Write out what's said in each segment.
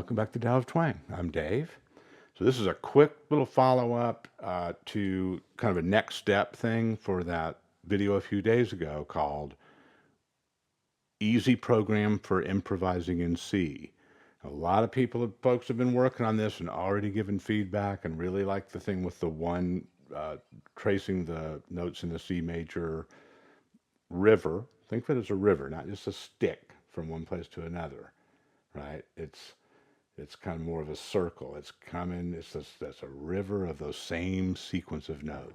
welcome back to Tao of Twang. I'm Dave. So this is a quick little follow-up to kind of a next step thing for that video a few days ago called Easy Program for Improvising in C. A lot of folks have been working on this and already given feedback and really like the thing with the one tracing the notes in the C major river. Think of it as a river, not just a stick from one place to another, right? It's kind of more of a circle. It's coming, that's a river of those same sequence of notes.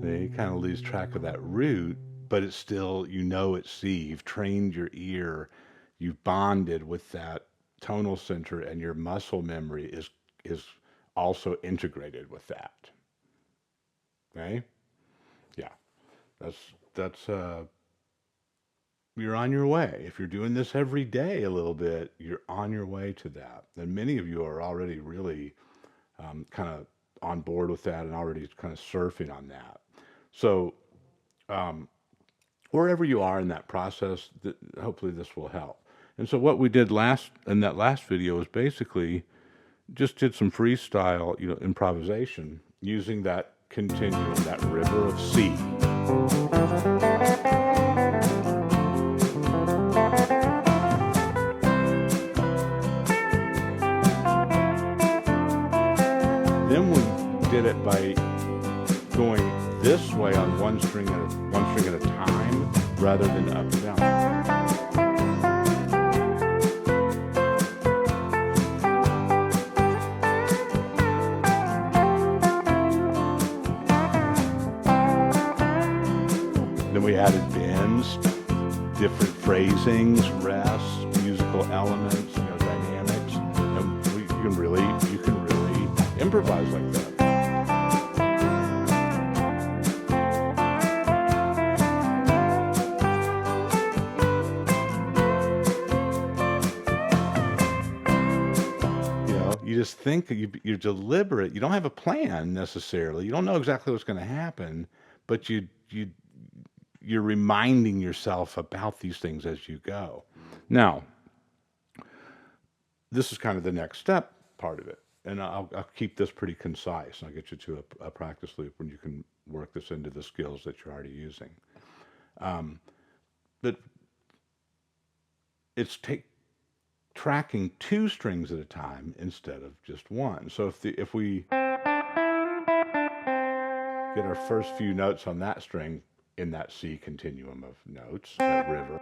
They kind of lose track of that root, but it's still, it's C. You've trained your ear, you've bonded with that tonal center, and your muscle memory is also integrated with that. Okay? Yeah. That's you're on your way. If you're doing this every day a little bit, you're on your way to that. And many of you are already really kind of on board with that and already kind of surfing on that. So wherever you are in that process, hopefully this will help. And so what we did in that last video was basically just did some freestyle, improvisation using that continuum, that river of C. Then we did it by going this way on one string at a time rather than up and down. Then we added bends, different phrasings, rests, musical elements, dynamics, and you can really improvise like that. You just think you're deliberate. You don't have a plan necessarily. You don't know exactly what's going to happen, but you're reminding yourself about these things as you go. Now, this is kind of the next step part of it, and I'll keep this pretty concise. I'll get you to a practice loop when you can work this into the skills that you're already using. But it's tracking two strings at a time instead of just one. So if we get our first few notes on that string in that C continuum of notes, that river.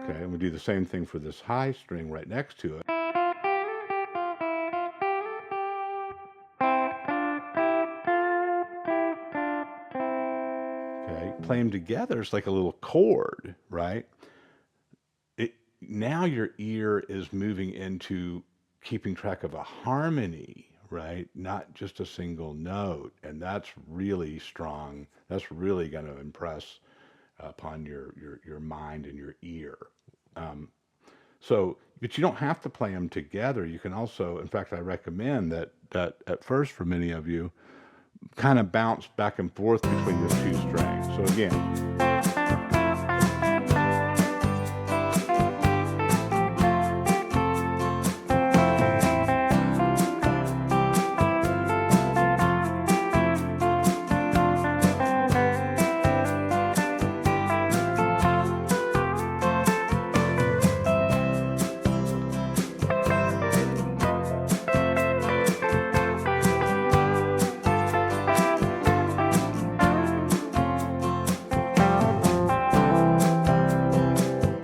Okay, and we do the same thing for this high string right next to it. Okay, play them together, it's like a little chord, right? Now your ear is moving into keeping track of a harmony, right? Not just a single note. And that's really strong. That's really going to impress upon your mind and your ear. But you don't have to play them together. You can also, in fact, I recommend that at first for many of you, kind of bounce back and forth between those two strings. So again.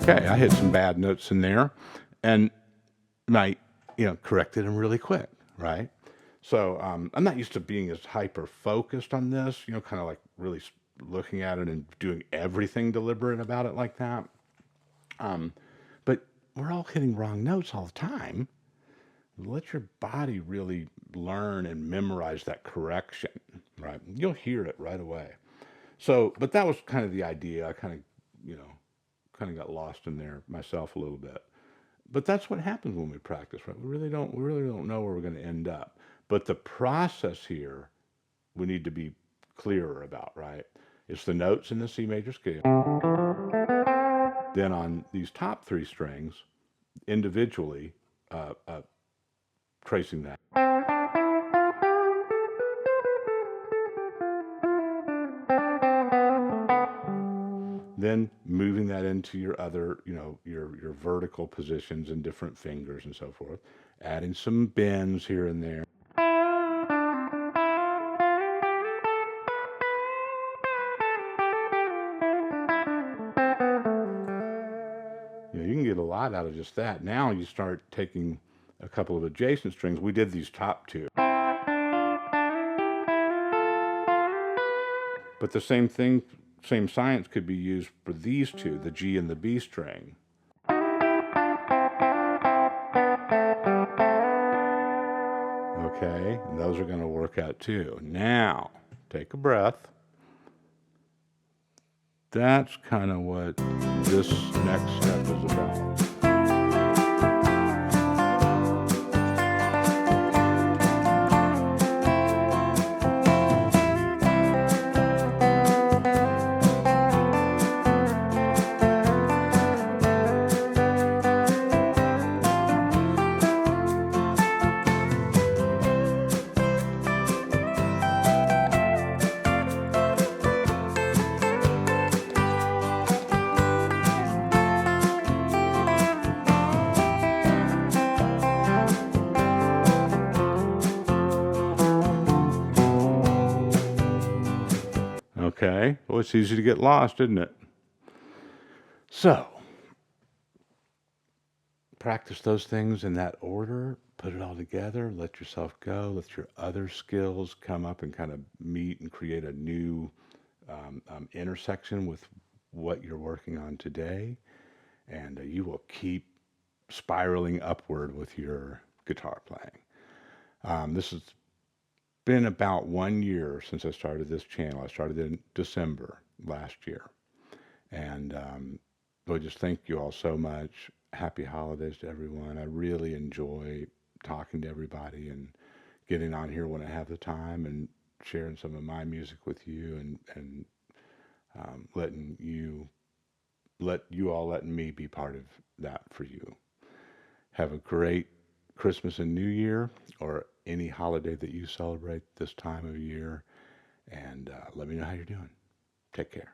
Okay, I hit some bad notes in there, and I, corrected them really quick, right? So I'm not used to being as hyper focused on this, kind of like really looking at it and doing everything deliberate about it like that. But we're all hitting wrong notes all the time. Let your body really learn and memorize that correction, right? You'll hear it right away. So, but that was kind of the idea. I kind of, got lost in there myself a little bit. But that's what happens when we practice, right? We really don't know where we're going to end up. But the process here we need to be clearer about, right? It's the notes in the C major scale. Then on these top three strings, individually tracing that. Then moving that into your other, your vertical positions and different fingers and so forth. Adding some bends here and there. You can get a lot out of just that. Now you start taking a couple of adjacent strings. We did these top two. But the same thing, same science could be used for these two, the G and the B string. Okay, and those are going to work out too. Now, take a breath. That's kind of what this next step is about. Okay, well, it's easy to get lost, isn't it? So, practice those things in that order, put it all together, let yourself go, let your other skills come up and kind of meet and create a new intersection with what you're working on today. And you will keep spiraling upward with your guitar playing. This has been about 1 year since I started this channel. I started in December last year. And I just thank you all so much. Happy holidays to everyone. I really enjoy talking to everybody and getting on here when I have the time and sharing some of my music with you and letting me be part of that for you. Have a great Christmas and New Year, or any holiday that you celebrate this time of year, and let me know how you're doing. Take care.